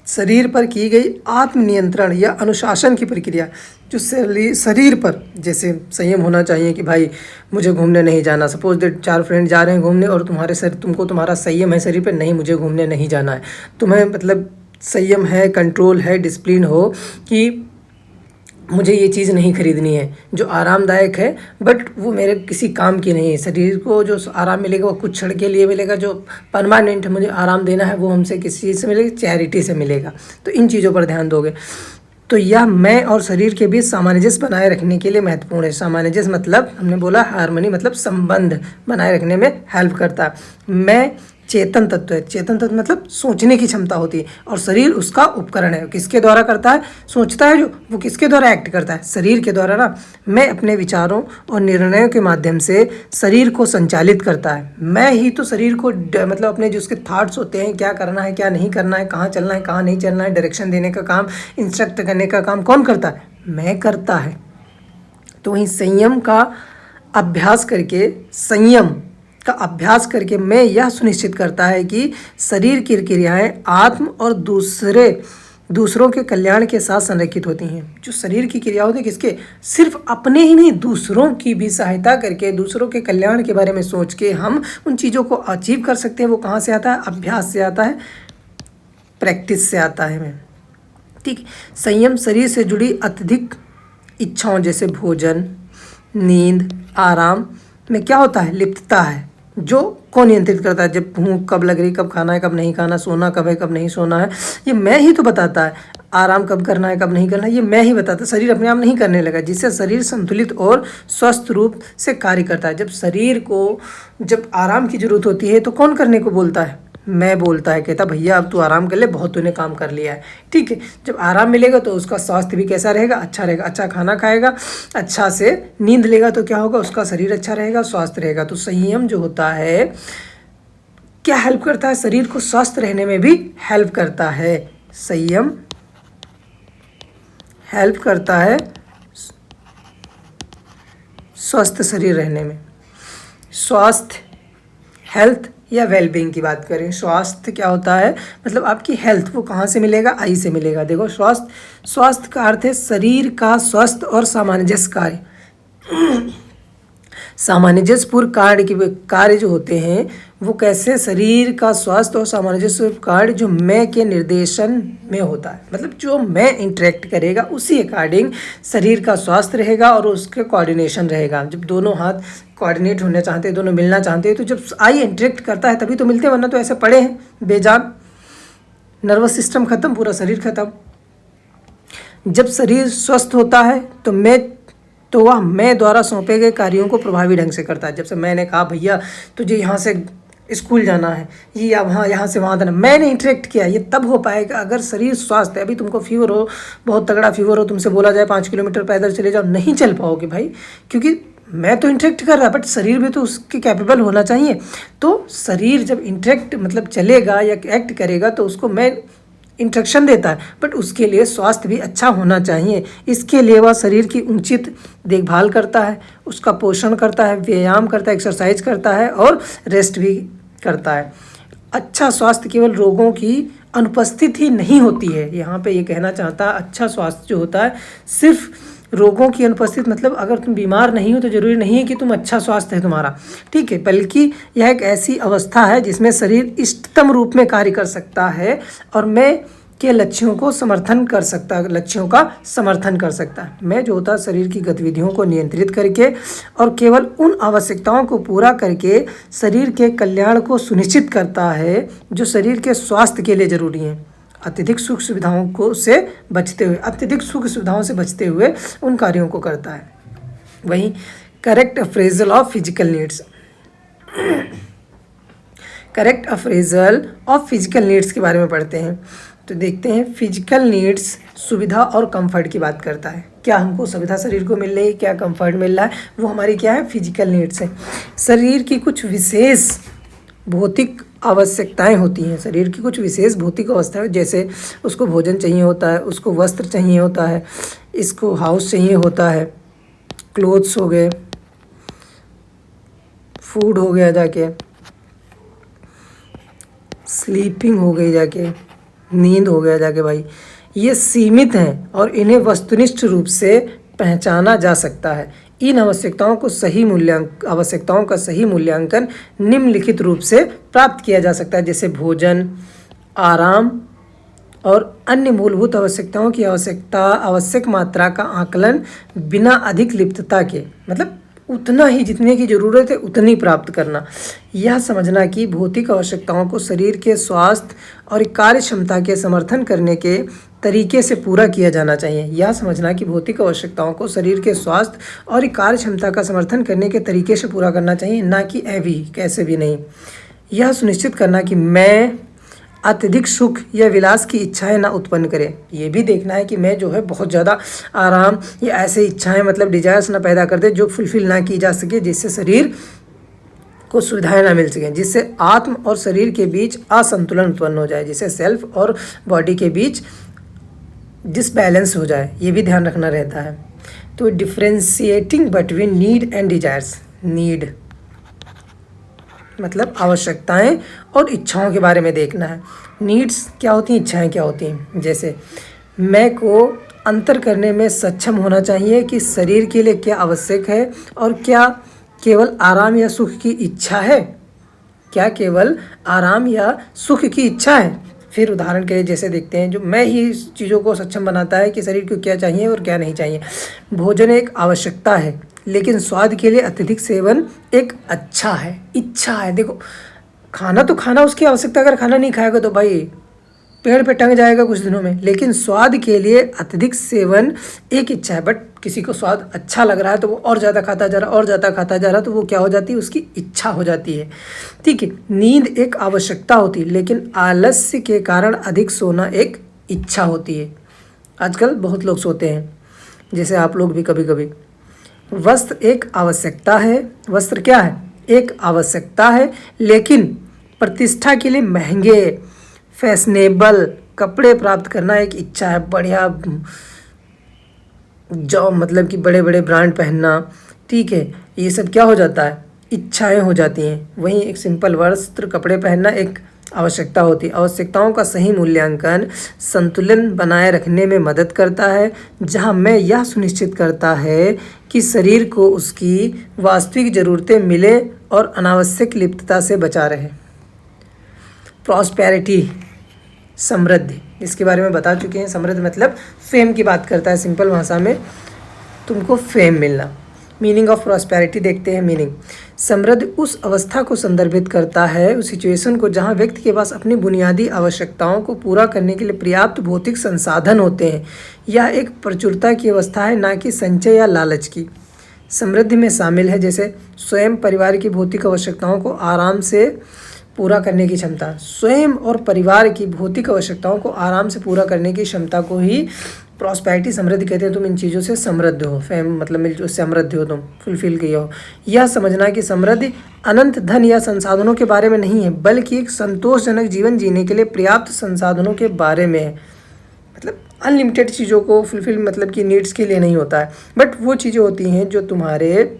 शरीर पर की गई आत्मनियंत्रण या अनुशासन की प्रक्रिया, जो शरीर पर जैसे संयम होना चाहिए कि भाई मुझे घूमने नहीं जाना। सपोज दैट 4 फ्रेंड जा रहे हैं घूमने और तुम्हारा संयम है शरीर पर, नहीं मुझे घूमने नहीं जाना है। तुम्हें मतलब संयम है, कंट्रोल है, डिसिप्लिन हो कि मुझे ये चीज़ नहीं खरीदनी है जो आरामदायक है बट वो मेरे किसी काम की नहीं है। शरीर को जो आराम मिलेगा वो कुछ क्षण के लिए मिलेगा, जो परमानेंट मुझे आराम देना है वो हमसे किसी चीज़ से मिलेगा? चैरिटी से मिलेगा। तो इन चीज़ों पर ध्यान दोगे तो यह मैं और शरीर के बीच सामंजस्य बनाए रखने के लिए महत्वपूर्ण है। सामंजस्य मतलब हमने बोला हार्मनी, मतलब संबंध बनाए रखने में हेल्प करता है। मैं चेतन तत्व है, चेतन तत्व मतलब सोचने की क्षमता होती है, और शरीर उसका उपकरण है। किसके द्वारा करता है? सोचता है जो, वो किसके द्वारा एक्ट करता है? शरीर के द्वारा ना। मैं अपने विचारों और निर्णयों के माध्यम से शरीर को संचालित करता है। मैं ही तो शरीर को मतलब अपने जो उसके थॉट्स होते हैं, क्या करना है क्या नहीं करना है, कहाँ चलना है कहाँ नहीं चलना है, डायरेक्शन देने का काम, इंस्ट्रक्ट करने का काम कौन करता है? मैं करता है। तो वहीं संयम का अभ्यास करके मैं यह सुनिश्चित करता है कि शरीर की क्रियाएं आत्म और दूसरों के कल्याण के साथ संरेखित होती हैं। जो शरीर की क्रिया होती है किसके? सिर्फ अपने ही नहीं, दूसरों की भी सहायता करके, दूसरों के कल्याण के बारे में सोच के हम उन चीज़ों को अचीव कर सकते हैं। वो कहाँ से आता है? अभ्यास से आता है, प्रैक्टिस से आता है। मैं ठीक। संयम शरीर से जुड़ी अत्यधिक इच्छाओं जैसे भोजन, नींद, आराम में क्या होता है? लिप्तता है, जो को नियंत्रित करता है। जब भूख कब लग रही, कब खाना है कब नहीं खाना, सोना कब है कब नहीं सोना है, ये मैं ही तो बताता है। आराम कब करना है कब नहीं करना है, ये मैं ही बताता। शरीर अपने आप नहीं करने लगा, जिससे शरीर संतुलित और स्वस्थ रूप से कार्य करता है। जब शरीर को जब आराम की जरूरत होती है तो कौन करने को बोलता है? मैं बोलता है, कहता भैया अब तू आराम कर ले, बहुत तूने काम कर लिया है। ठीक है, जब आराम मिलेगा तो उसका स्वास्थ्य भी कैसा रहेगा? अच्छा रहेगा। अच्छा खाना खाएगा, अच्छा से नींद लेगा तो क्या होगा? उसका शरीर अच्छा रहेगा, स्वास्थ्य रहेगा। तो संयम जो होता है क्या हेल्प करता है? शरीर को स्वस्थ रहने में भी हेल्प करता है। संयम हेल्प करता है स्वस्थ शरीर रहने में। स्वास्थ्य हेल्थ या वेलबींग की बात करें, स्वास्थ्य क्या होता है, मतलब आपकी हेल्थ वो कहाँ से मिलेगा, आई से मिलेगा। देखो स्वास्थ्य का अर्थ है शरीर का स्वस्थ और सामंजस्य कार्य, सामंजस्यपूर्ण कार्य जो होते हैं वो कैसे, शरीर का स्वास्थ्य और सामंजस्य कार्य जो मैं के निर्देशन में होता है, मतलब जो मैं इंटरेक्ट करेगा उसी अकॉर्डिंग शरीर का स्वास्थ्य रहेगा और उसके कोऑर्डिनेशन रहेगा। जब दोनों हाथ कोऑर्डिनेट होना चाहते हैं, दोनों मिलना चाहते हैं, तो जब आई इंटरेक्ट करता है तभी तो मिलते हैं, वरना तो ऐसे पड़े हैं बेजान, नर्वस सिस्टम खत्म, पूरा शरीर खत्म। जब शरीर स्वस्थ होता है तो वह मैं द्वारा सौंपे गए कार्यों को प्रभावी ढंग से करता है। जब से मैंने कहा भैया तुझे यहाँ से स्कूल जाना है, ये अब हाँ यहाँ से वहाँ जाना, मैंने इंटरेक्ट किया, ये तब हो पाएगा अगर शरीर स्वस्थ है। अभी तुमको फीवर हो, बहुत तगड़ा फीवर हो, तुमसे बोला जाए 5 किलोमीटर पैदल चले जाओ, नहीं चल पाओगे भाई, क्योंकि मैं तो इंटरेक्ट कर रहा, बट शरीर भी तो उसके कैपेबल होना चाहिए। तो शरीर जब इंटरेक्ट मतलब चलेगा या एक्ट करेगा तो उसको मैं इंस्ट्रक्शन देता है, बट उसके लिए स्वास्थ्य भी अच्छा होना चाहिए। इसके लिए वह शरीर की उचित देखभाल करता है, उसका पोषण करता है, व्यायाम करता है, एक्सरसाइज करता है और रेस्ट भी करता है। अच्छा स्वास्थ्य केवल रोगों की अनुपस्थिति ही नहीं होती है, यहाँ पे ये कहना चाहता है अच्छा स्वास्थ्य जो होता है सिर्फ रोगों की अनुपस्थित, मतलब अगर तुम बीमार नहीं हो तो ज़रूरी नहीं है कि तुम अच्छा स्वास्थ्य है तुम्हारा, ठीक है, बल्कि यह एक ऐसी अवस्था है जिसमें शरीर इष्टतम रूप में कार्य कर सकता है और मैं के लक्ष्यों को समर्थन कर सकता है, लक्ष्यों का समर्थन कर सकता है। मैं जो होता है शरीर की गतिविधियों को नियंत्रित करके और केवल उन आवश्यकताओं को पूरा करके शरीर के कल्याण को सुनिश्चित करता है जो शरीर के स्वास्थ्य के लिए जरूरी हैं। अत्यधिक सुख सुविधाओं से बचते हुए उन कार्यों को करता है। वहीं correct appraisal of physical needs, correct appraisal of physical needs के बारे में पढ़ते हैं। तो देखते हैं फिजिकल नीड्स सुविधा और कंफर्ट की बात करता है, क्या हमको सुविधा शरीर को मिल रही है, क्या कंफर्ट मिल रहा है, वो हमारी क्या है, फिजिकल नीड्स है। शरीर की कुछ विशेष भौतिक आवश्यकताएं होती हैं, शरीर की कुछ विशेष भौतिक अवस्थाएं, जैसे उसको भोजन चाहिए होता है, उसको वस्त्र चाहिए होता है, इसको हाउस चाहिए होता है, क्लोथ्स हो गए, फूड हो गया, जाके स्लीपिंग हो गई, जाके नींद हो गया जाके भाई, ये सीमित हैं और इन्हें वस्तुनिष्ठ रूप से पहचाना जा सकता है। इन आवश्यकताओं का सही मूल्यांकन निम्नलिखित रूप से प्राप्त किया जा सकता है, जैसे भोजन, आराम और अन्य मूलभूत आवश्यकताओं की आवश्यक मात्रा का आकलन बिना अधिक लिप्तता के, मतलब उतना ही जितने की ज़रूरत है उतनी प्राप्त करना। यह समझना कि भौतिक आवश्यकताओं को शरीर के स्वास्थ्य और कार्य क्षमता के समर्थन करने के तरीके से पूरा किया जाना चाहिए। यह समझना कि भौतिक आवश्यकताओं को शरीर के स्वास्थ्य और कार्य क्षमता का समर्थन करने के तरीके से पूरा करना चाहिए, ना कि कैसे भी नहीं। यह सुनिश्चित करना कि मैं अत्यधिक सुख या विलास की इच्छाएं ना उत्पन्न करें। ये भी देखना है कि मैं जो है बहुत ज़्यादा आराम या ऐसे इच्छाएं मतलब डिजायर्स ना पैदा कर दे जो फुलफिल ना की जा सके, जिससे शरीर को सुविधाएं ना मिल सकें, जिससे आत्म और शरीर के बीच असंतुलन उत्पन्न हो जाए, जिससे सेल्फ और बॉडी के बीच डिसबैलेंस हो जाए, ये भी ध्यान रखना रहता है। तो differentiating between need and desires, need मतलब आवश्यकताएं और इच्छाओं के बारे में देखना है। नीड्स क्या होती हैं, इच्छाएं क्या होती हैं, जैसे मैं को अंतर करने में सक्षम होना चाहिए कि शरीर के लिए क्या आवश्यक है और क्या केवल आराम या सुख की इच्छा है, क्या केवल आराम या सुख की इच्छा है। फिर उदाहरण के लिए जैसे देखते हैं, जो मैं ही चीज़ों को सक्षम बनाता है कि शरीर को क्या चाहिए और क्या नहीं चाहिए। भोजन एक आवश्यकता है, लेकिन स्वाद के लिए अत्यधिक सेवन एक इच्छा है। देखो खाना तो खाना उसकी आवश्यकता, अगर खाना नहीं खाएगा तो भाई पेड़ पे टंग जाएगा कुछ दिनों में, लेकिन स्वाद के लिए अत्यधिक सेवन एक इच्छा है। बट किसी को स्वाद अच्छा लग रहा है तो वो और ज़्यादा खाता जा रहा तो वो क्या हो जाती है, उसकी इच्छा हो जाती है, ठीक है। नींद एक आवश्यकता होती है, लेकिन आलस्य के कारण अधिक सोना एक इच्छा होती है। आजकल बहुत लोग सोते हैं, जैसे आप लोग भी कभी कभी। वस्त्र एक आवश्यकता है, वस्त्र क्या है, एक आवश्यकता है, लेकिन प्रतिष्ठा के लिए महंगे फैशनेबल कपड़े प्राप्त करना एक इच्छा है। बढ़िया जो मतलब कि बड़े बड़े ब्रांड पहनना, ठीक है, ये सब क्या हो जाता है, इच्छाएं हो जाती हैं। वहीं एक सिंपल वस्त्र कपड़े पहनना एक आवश्यकता होती है। आवश्यकताओं का सही मूल्यांकन संतुलन बनाए रखने में मदद करता है, जहां मैं यह सुनिश्चित करता है कि शरीर को उसकी वास्तविक ज़रूरतें मिले और अनावश्यक लिप्तता से बचा रहे। प्रॉस्पेरिटी, समृद्धि, इसके बारे में बता चुके हैं। समृद्धि मतलब फेम की बात करता है, सिंपल भाषा में तुमको फेम मिलना। मीनिंग ऑफ प्रॉस्पेरिटी देखते हैं। मीनिंग, समृद्धि उस अवस्था को संदर्भित करता है, उस सिचुएशन को जहां व्यक्ति के पास अपनी बुनियादी आवश्यकताओं को पूरा करने के लिए पर्याप्त भौतिक संसाधन होते हैं। यह एक प्रचुरता की अवस्था है, ना कि संचय या लालच की। समृद्धि में शामिल है जैसे स्वयं परिवार की भौतिक आवश्यकताओं को आराम से पूरा करने की क्षमता। स्वयं और परिवार की भौतिक आवश्यकताओं को आराम से पूरा करने की क्षमता को ही प्रॉस्पेरिटी, समृद्धि कहते हैं। तुम इन चीज़ों से समृद्ध हो, फेम मतलब मिल समृद्ध हो, तुम फुलफिल किए हो। यह समझना कि समृद्धि अनंत धन या संसाधनों के बारे में नहीं है, बल्कि एक संतोषजनक जीवन जीने के लिए पर्याप्त संसाधनों के बारे में है। मतलब अनलिमिटेड चीज़ों को फुलफिल मतलब कि नीड्स के लिए नहीं होता है, बट वो चीज़ें होती हैं जो तुम्हारे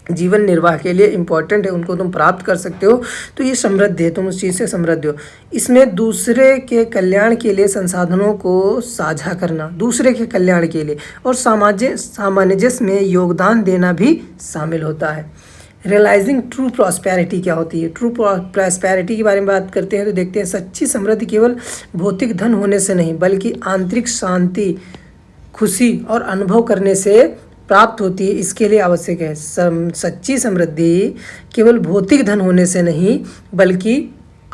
जीवन निर्वाह के लिए इम्पॉर्टेंट है, उनको तुम प्राप्त कर सकते हो, तो ये समृद्धि है, तुम उस चीज़ से समृद्ध हो। इसमें दूसरे के कल्याण के लिए संसाधनों को साझा करना, दूसरे के कल्याण के लिए और सामंजस्य में योगदान देना भी शामिल होता है। रियलाइजिंग ट्रू प्रॉस्पेरिटी क्या होती है? ट्रू प्रॉस्पेरिटी के बारे में बात करते हैं तो देखते हैं सच्ची समृद्धि केवल भौतिक धन होने से नहीं, बल्कि आंतरिक शांति, खुशी और अनुभव करने से प्राप्त होती है। इसके लिए आवश्यक है। सच्ची समृद्धि केवल भौतिक धन होने से नहीं, बल्कि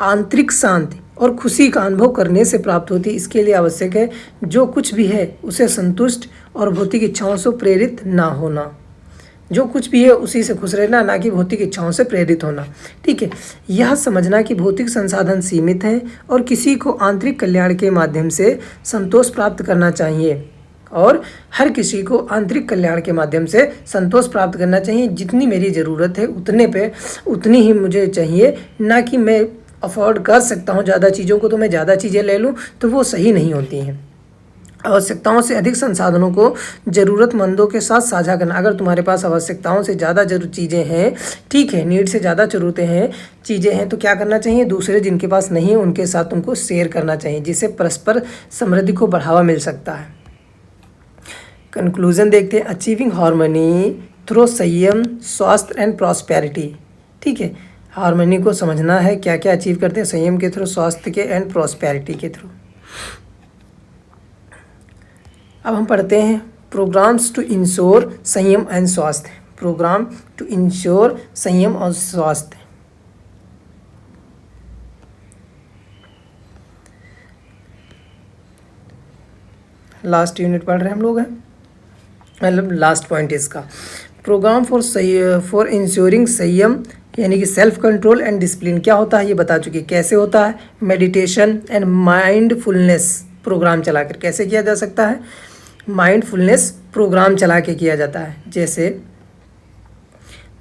आंतरिक शांति और खुशी का अनुभव करने से प्राप्त होती है। इसके लिए आवश्यक है जो कुछ भी है उसे संतुष्ट और भौतिक इच्छाओं से प्रेरित ना होना। जो कुछ भी है उसी से खुश रहना, ना कि भौतिक इच्छाओं से प्रेरित होना। ठीक है, यह समझना कि भौतिक संसाधन सीमित हैं और किसी को आंतरिक कल्याण के माध्यम से संतोष प्राप्त करना चाहिए, और हर किसी को आंतरिक कल्याण के माध्यम से संतोष प्राप्त करना चाहिए। जितनी मेरी ज़रूरत है उतने पे उतनी ही मुझे चाहिए, ना कि मैं अफोर्ड कर सकता हूँ ज़्यादा चीज़ों को तो मैं ज़्यादा चीज़ें ले लूँ, तो वो सही नहीं होती हैं। आवश्यकताओं से अधिक संसाधनों को ज़रूरतमंदों के साथ साझा करना। अगर तुम्हारे पास आवश्यकताओं से ज़्यादा चीज़ें हैं, ठीक है, नीड से ज़्यादा ज़रूरतें हैं, चीज़ें हैं, तो क्या करना चाहिए? दूसरे जिनके पास नहीं है उनके साथ तुमको शेयर करना चाहिए, जिससे परस्पर समृद्धि को बढ़ावा मिल सकता है। कंक्लूजन देखते हैं। अचीविंग हार्मनी थ्रू संयम, स्वास्थ्य एंड प्रॉस्पेरिटी। ठीक है, हार्मनी को समझना है, क्या क्या अचीव करते हैं संयम के थ्रू, स्वास्थ्य के एंड प्रॉस्पेरिटी के थ्रू। अब हम पढ़ते हैं प्रोग्राम्स टू इंश्योर संयम एंड स्वास्थ्य। प्रोग्राम टू इंश्योर संयम और स्वास्थ्य। लास्ट यूनिट पढ़ रहे हैं हम लोग हैं, मतलब लास्ट पॉइंट इसका। प्रोग्राम फॉर इंश्योरिंग संयम यानी कि सेल्फ कंट्रोल एंड डिसिप्लिन क्या होता है ये बता चुकी। कैसे होता है? मेडिटेशन एंड माइंडफुलनेस प्रोग्राम चलाकर कैसे किया जा सकता है? माइंडफुलनेस प्रोग्राम चला के किया जाता है। जैसे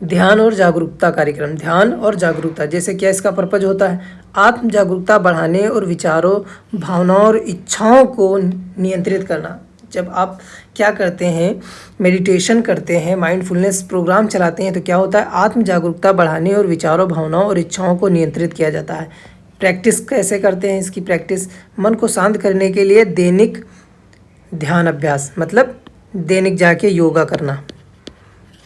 ध्यान और जागरूकता कार्यक्रम, ध्यान और जागरूकता, जैसे क्या इसका पर्पज होता है? आत्म जागरूकता बढ़ाने और विचारों, भावनाओं और इच्छाओं को नियंत्रित करना। जब आप क्या करते हैं, मेडिटेशन करते हैं, माइंडफुलनेस प्रोग्राम चलाते हैं, तो क्या होता है? आत्म जागरूकता बढ़ाने और विचारों, भावनाओं और इच्छाओं को नियंत्रित किया जाता है। प्रैक्टिस कैसे करते हैं इसकी? प्रैक्टिस मन को शांत करने के लिए दैनिक ध्यान अभ्यास, मतलब दैनिक जाके योगा करना।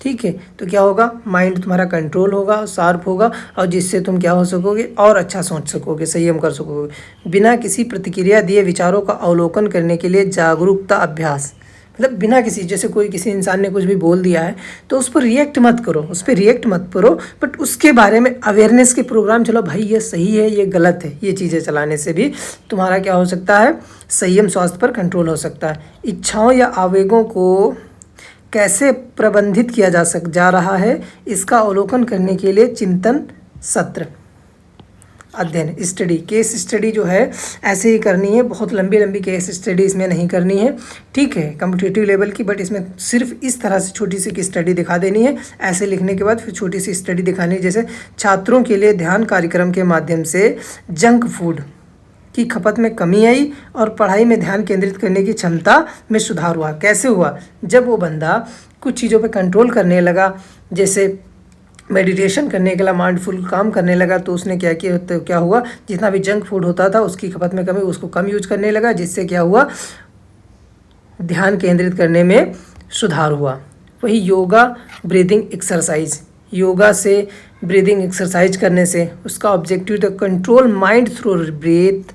ठीक है, तो क्या होगा? माइंड तुम्हारा कंट्रोल होगा, शार्प होगा, और जिससे तुम क्या हो सकोगे? और अच्छा सोच सकोगे, संयम कर सकोगे। बिना किसी प्रतिक्रिया दिए विचारों का अवलोकन करने के लिए जागरूकता अभ्यास, मतलब बिना किसी, जैसे कोई किसी इंसान ने कुछ भी बोल दिया है तो उस पर रिएक्ट मत करो, उस पर रिएक्ट मत करो, बट उसके बारे में अवेयरनेस के प्रोग्राम चलो, भाई ये सही है, ये गलत है, ये चीज़ें चलाने से भी तुम्हारा क्या हो सकता है? संयम, स्वास्थ्य पर कंट्रोल हो सकता है। इच्छाओं या आवेगों को कैसे प्रबंधित किया जा रहा है, इसका अवलोकन करने के लिए चिंतन सत्र, अध्ययन, स्टडी, केस स्टडी जो है ऐसे ही करनी है। बहुत लंबी लंबी केस स्टडी इसमें नहीं करनी है, ठीक है, कॉम्पिटिटिव लेवल की, बट इसमें सिर्फ इस तरह से छोटी सी की स्टडी दिखा देनी है। ऐसे लिखने के बाद फिर छोटी सी स्टडी दिखानी है। जैसे छात्रों के लिए ध्यान कार्यक्रम के माध्यम से जंक फूड की खपत में कमी आई और पढ़ाई में ध्यान केंद्रित करने की क्षमता में सुधार हुआ। कैसे हुआ? जब वो बंदा कुछ चीज़ों पे कंट्रोल करने लगा, जैसे मेडिटेशन करने के लिए माइंडफुल काम करने लगा, तो उसने क्या किया, तो क्या हुआ, जितना भी जंक फूड होता था उसकी खपत में कमी, उसको कम यूज करने लगा, जिससे क्या हुआ, ध्यान केंद्रित करने में सुधार हुआ। वही योगा ब्रीदिंग एक्सरसाइज, योगा से ब्रीदिंग एक्सरसाइज करने से उसका ऑब्जेक्टिव था control mind through breath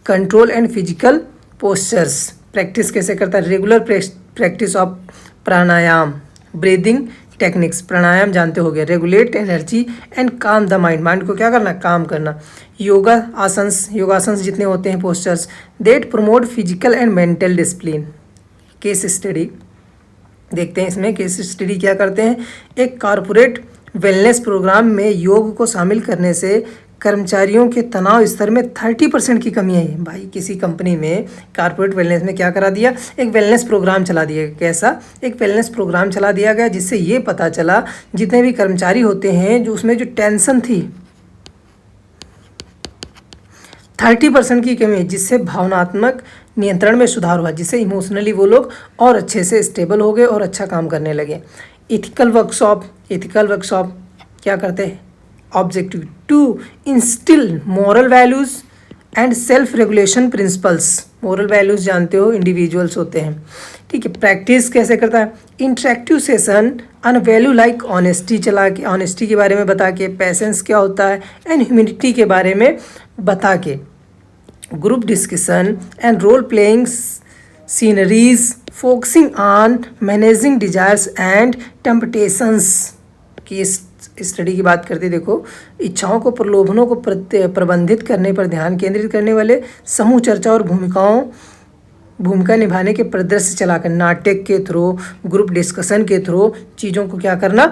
control and physical postures. Practice कैसे करता है, regular practice of pranayama, breathing techniques, pranayama जानते हो गए, regulate energy and calm the mind, mind को क्या करना, काम करना। योगा आसन्स, योगासन्स जितने होते हैं postures, that promote physical and mental discipline. Case study देखते हैं, इसमें केस स्टडी क्या करते हैं, एक कॉरपोरेट वेलनेस प्रोग्राम में योग को शामिल करने से कर्मचारियों के तनाव स्तर में 30% की कमी आई। भाई किसी कंपनी में कॉर्पोरेट वेलनेस में क्या करा दिया, एक वेलनेस प्रोग्राम चला दिया। कैसा, एक वेलनेस प्रोग्राम चला दिया गया, जिससे ये पता चला जितने भी कर्मचारी होते हैं जो उसमें जो टेंशन थी 30% की कमी, जिससे भावनात्मक नियंत्रण में सुधार हुआ, जिससे इमोशनली वो लोग और अच्छे से स्टेबल हो गए और अच्छा काम करने लगे। एथिकल वर्कशॉप, एथिकल वर्कशॉप क्या करते हैं, objective to instil moral values and self regulation principles. Moral values जानते हो, इंडिविजुअल्स होते हैं, ठीक है। प्रैक्टिस कैसे करता है, interactive session on value like honesty चला के, ऑनेस्टी के बारे में बता के, पैसेंस क्या होता है एंड ह्यूमिलिटी के बारे में बता के, group discussion and role playing scenarios focusing on managing desires and temptations की स्टडी की बात करते, देखो इच्छाओं को प्रलोभनों को प्रबंधित करने पर ध्यान केंद्रित करने वाले समूह चर्चा और भूमिका निभाने के परिदृश्य चलाकर, नाटक के थ्रू, ग्रुप डिस्कशन के थ्रू चीज़ों को क्या करना,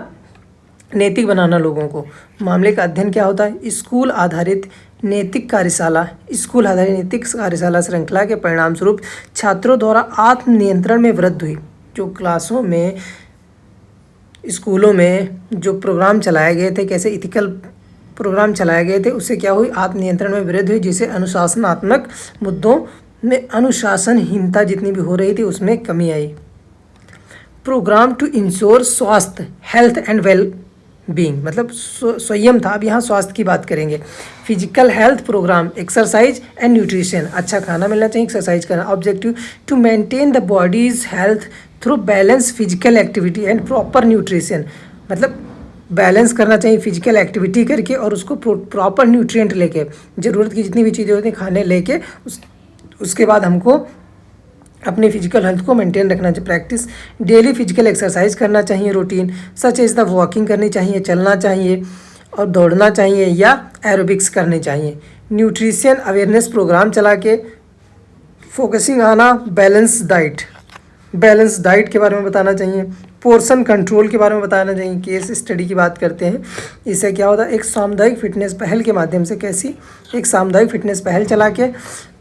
नैतिक बनाना लोगों को। मामले का अध्ययन क्या होता है, स्कूल आधारित नैतिक कार्यशाला, स्कूल आधारित नैतिक कार्यशाला श्रृंखला के परिणाम स्वरूप छात्रों द्वारा आत्मनियंत्रण में वृद्धि हुई। जो क्लासों में, स्कूलों में जो प्रोग्राम चलाए गए थे, कैसे इथिकल प्रोग्राम चलाए गए थे, उससे क्या हुई, आत्मनियंत्रण में वृद्धि हुई, जिससे अनुशासनात्मक मुद्दों में अनुशासनहीनता जितनी भी हो रही थी उसमें कमी आई। प्रोग्राम टू इंश्योर स्वास्थ्य, हेल्थ एंड वेल बीइंग, मतलब स्वयं था। अब यहाँ स्वास्थ्य की बात करेंगे। Physical health programme, exercise and nutrition, अच्छा खाना मिलना चाहिए, एक्सरसाइज करना। Objective to maintain the body's health through balance physical activity and proper nutrition, मतलब बैलेंस करना चाहिए फिजिकल एक्टिविटी करके और उसको प्रॉपर न्यूट्रिएंट लेके, ज़रूरत की जितनी भी चीज़ें होती हैं खाने लेके, उसके बाद हमको अपनी फिजिकल हेल्थ को मेंटेन रखना चाहिए। प्रैक्टिस डेली फिजिकल एक्सरसाइज करना चाहिए, routine such as the walking करनी चाहिए, चलना चाहिए और दौड़ना चाहिए या एरोबिक्स करने चाहिए। न्यूट्रिशन अवेयरनेस प्रोग्राम चला के फोकसिंग आना बैलेंस डाइट, बैलेंस डाइट के बारे में बताना चाहिए। पोर्शन कंट्रोल के बारे में बताना चाहिए। केस स्टडी की बात करते हैं, इससे क्या होता है, एक सामुदायिक फिटनेस पहल के माध्यम से, कैसी, एक सामुदायिक फिटनेस पहल चला के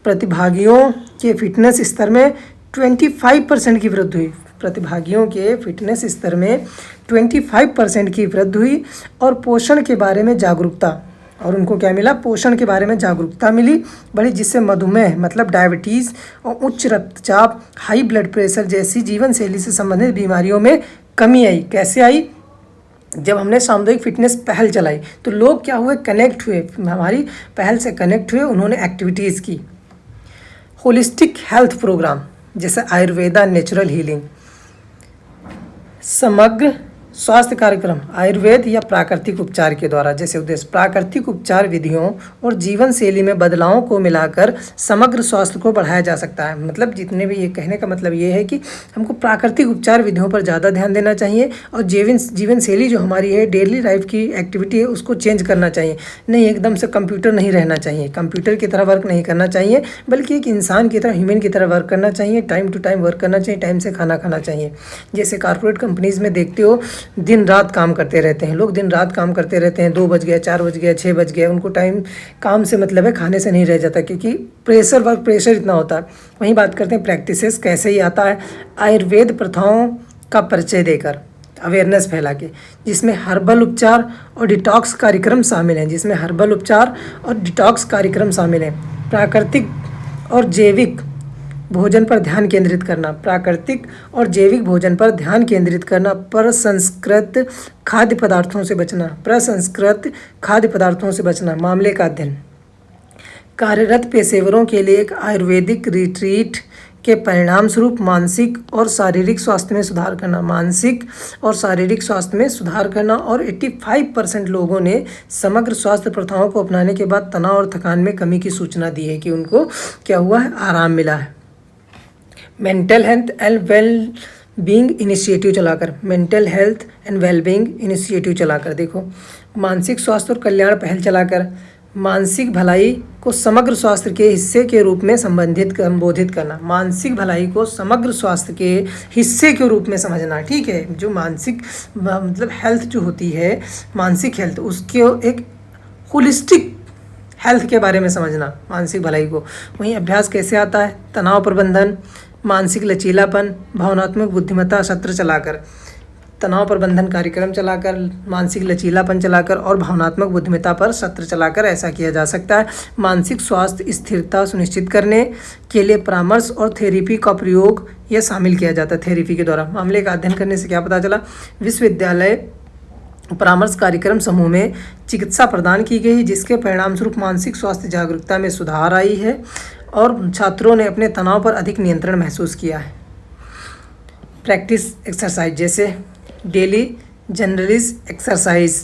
प्रतिभागियों के फिटनेस स्तर में 25% की वृद्धि हुई। प्रतिभागियों के फिटनेस स्तर में 25% की वृद्धि हुई और पोषण के बारे में जागरूकता, और उनको क्या मिला, पोषण के बारे में जागरूकता मिली बड़ी, जिससे मधुमेह मतलब डायबिटीज़ और उच्च रक्तचाप, हाई ब्लड प्रेशर जैसी जीवन शैली से संबंधित बीमारियों में कमी आई। कैसे आई, जब हमने सामुदायिक फिटनेस पहल चलाई तो लोग क्या हुए, कनेक्ट हुए, हमारी पहल से कनेक्ट हुए, उन्होंने एक्टिविटीज़ की। होलिस्टिक हेल्थ प्रोग्राम जैसे आयुर्वेदा, नेचुरल हीलिंग, समग्र स्वास्थ्य कार्यक्रम आयुर्वेद या प्राकृतिक उपचार के द्वारा, जैसे उद्देश्य प्राकृतिक उपचार विधियों और जीवन शैली में बदलावों को मिलाकर समग्र स्वास्थ्य को बढ़ाया जा सकता है। मतलब जितने भी, ये कहने का मतलब ये है कि हमको प्राकृतिक उपचार विधियों पर ज़्यादा ध्यान देना चाहिए और जीवन शैली जो हमारी है, डेली लाइफ की एक्टिविटी है, उसको चेंज करना चाहिए। नहीं एकदम से कंप्यूटर नहीं रहना चाहिए, कंप्यूटर की तरह वर्क नहीं करना चाहिए, बल्कि एक इंसान की तरह, ह्यूमन की तरह वर्क करना चाहिए। टाइम टू टाइम वर्क करना चाहिए, टाइम से खाना खाना चाहिए। जैसे कॉर्पोरेट कंपनीज़ में देखते हो दिन रात काम करते रहते हैं लोग, दिन रात काम करते रहते हैं, 2 बज गया, 4 बज गया, 6 बज गया, उनको टाइम काम से मतलब है, खाने से नहीं रह जाता, क्योंकि प्रेशर, वर्क प्रेशर इतना होता है। वहीं बात करते हैं प्रैक्टिसेस कैसे ही आता है, आयुर्वेद प्रथाओं का परिचय देकर, अवेयरनेस फैला के, जिसमें हर्बल उपचार और डिटॉक्स कार्यक्रम शामिल हैं, जिसमें हर्बल उपचार और डिटॉक्स कार्यक्रम शामिल हैं। प्राकृतिक और जैविक भोजन पर ध्यान केंद्रित करना, प्राकृतिक और जैविक भोजन पर ध्यान केंद्रित करना, प्रसंस्कृत खाद्य पदार्थों से बचना, प्रसंस्कृत खाद्य पदार्थों से बचना, मामले का अध्ययन, कार्यरत पेशेवरों के लिए एक आयुर्वेदिक रिट्रीट के परिणाम स्वरूप मानसिक और शारीरिक स्वास्थ्य में सुधार करना, मानसिक और शारीरिक स्वास्थ्य में सुधार करना। और 85% लोगों ने समग्र स्वास्थ्य प्रथाओं को अपनाने के बाद तनाव और थकान में कमी की सूचना दी है कि उनको क्या हुआ है, आराम मिला है। Mental health and well being initiative चलाकर, mental health and well being initiative चलाकर, देखो मानसिक स्वास्थ्य और कल्याण पहल चलाकर मानसिक भलाई को समग्र स्वास्थ्य के हिस्से के रूप में संबोधित करना, मानसिक भलाई को समग्र स्वास्थ्य के हिस्से के रूप में समझना। ठीक है, जो मानसिक मतलब हेल्थ जो होती है, मानसिक हेल्थ, उसके एक होलिस्टिक हेल्थ के बारे में समझना मानसिक भलाई को। वहीं अभ्यास कैसे आता है, तनाव प्रबंधन, मानसिक लचीलापन, भावनात्मक बुद्धिमत्ता सत्र चलाकर, तनाव प्रबंधन कार्यक्रम चलाकर, मानसिक लचीलापन चलाकर और भावनात्मक बुद्धिमत्ता पर सत्र चलाकर ऐसा किया जा सकता है। मानसिक स्वास्थ्य स्थिरता सुनिश्चित करने के लिए परामर्श और थेरेपी का प्रयोग यह शामिल किया जाता है। थेरेपी के द्वारा मामले का अध्ययन करने से क्या पता चला, विश्वविद्यालय परामर्श कार्यक्रम समूह में चिकित्सा प्रदान की गई, जिसके परिणाम स्वरूप मानसिक स्वास्थ्य जागरूकता में सुधार आई है और छात्रों ने अपने तनाव पर अधिक नियंत्रण महसूस किया है। प्रैक्टिस एक्सरसाइज, जैसे डेली जनरलिज एक्सरसाइज,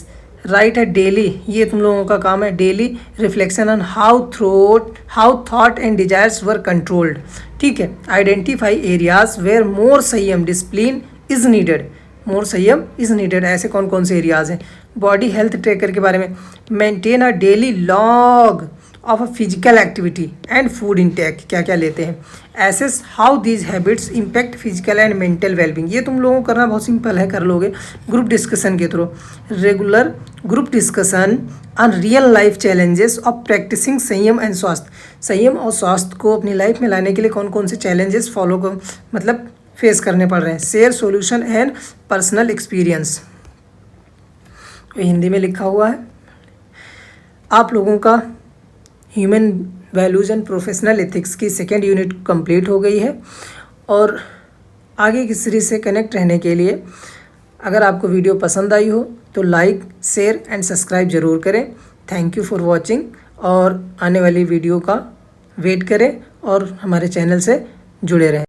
राइट है डेली, ये तुम लोगों का काम है, daily reflection on how thought and desires were controlled. ठीक है, आइडेंटिफाई एरियाज वेयर मोर संयम डिसिप्लिन इज नीडेड, मोर संयम इज नीडेड, ऐसे कौन कौन से एरियाज हैं। बॉडी हेल्थ ट्रैकर के बारे में, maintain a daily log of a physical activity and food intake, क्या क्या लेते हैं। Assess how these habits impact physical and mental wellbeing, ये तुम लोगों को करना बहुत सिंपल है, कर लोगे ग्रुप डिस्कशन के through. Regular group discussion on real life challenges of practicing sanyam and swasthya, संयम और स्वास्थ्य को अपनी लाइफ में लाने के लिए कौन कौन से चैलेंजेस फॉलो को मतलब फेस करने पड़ रहे हैं। Share solution and personal experience, Hindi में लिखा हुआ है। आप लोगों का human values and professional ethics की सेकेंड यूनिट कंप्लीट हो गई है। और आगे की सीरीज से कनेक्ट रहने के लिए अगर आपको वीडियो पसंद आई हो तो लाइक, शेयर एंड सब्सक्राइब ज़रूर करें। थैंक यू फॉर वॉचिंग, और आने वाली वीडियो का वेट करें और हमारे चैनल से जुड़े रहें।